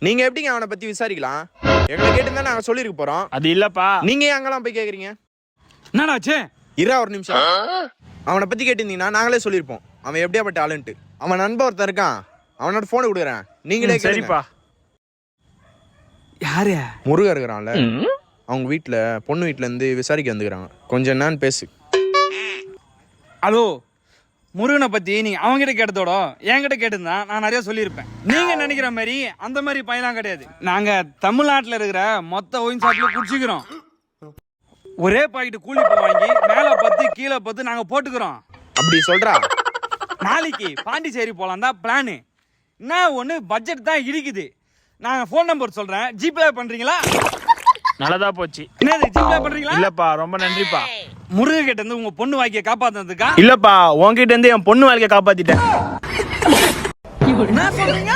நீங்க எப்படிங்க அவனை பத்தி விசாரிக்கலாம்? எங்களை கேட்டுதான் நாங்க சொல்லிருக்க போறோம். அது இல்லப்பா. நீங்க ஏன் அங்கெல்லாம் போய் கேக்குறீங்க? என்னடாச்சு? இரா ஒரு நிமிஷம். அவனை பத்தி கேட்டிருந்தீங்கன்னா நாங்களே சொல்லிருப்போம் அவன் எப்படியாப்பட்ட ஆளுன்ட்டு. அவன் நண்பன் ஒருத்தன் இருக்கான், அவனோட போனை கொடுக்குறேன், நீங்களே சரிப்பா. யாரு? முருகன் இருக்கிறான்ல, அவங்க வீட்டுல பொண்ணு வீட்டுல இருந்து விசாரிக்க வந்துக்கிறாங்க. கொஞ்சம் என்னன்னு பேசு. ஹலோ, முருகனை பத்தி நீங்க அவங்க கிட்ட கேட்டதோட என்கிட்ட கேட்டிருந்தா நான் நிறைய சொல்லியிருப்பேன். நீங்க நினைக்கிற மாதிரி அந்த மாதிரி பையலாம் கிடையாது. நாங்க தமிழ்நாட்டுல இருக்கிற மொத்த ஒயின் ஷாப்ல குடிச்சுக்கிறோம். ஒரே பாக்கெட் கூலி வாங்கி மேல 10 கீழே 10 நாங்க போட்டுக்கிறோம். அப்படி சொல்றா? நாளைக்கு பாண்டிச்சேரி போலாம் தான் பிளானு. என்ன ஒண்ணு பட்ஜெட் தான் இருக்குது. நான் ஃபோன் நம்பர் சொல்றேன், ஜிபே பண்றீங்களா? நல்லதா போச்சு. என்னது ஜிபே பண்றீங்களா? இல்லப்பா, ரொம்ப நன்றிப்பா. முருக கிட்ட இருந்து உங்க பொண்ணு வாழ்க்கைய காப்பாத்துறதுக்கா? இல்லப்பா, உன்கிட்ட இருந்து என் பொண்ணு வாழ்க்கைய காப்பாத்திட்டேன். என்ன சொல்றீங்க?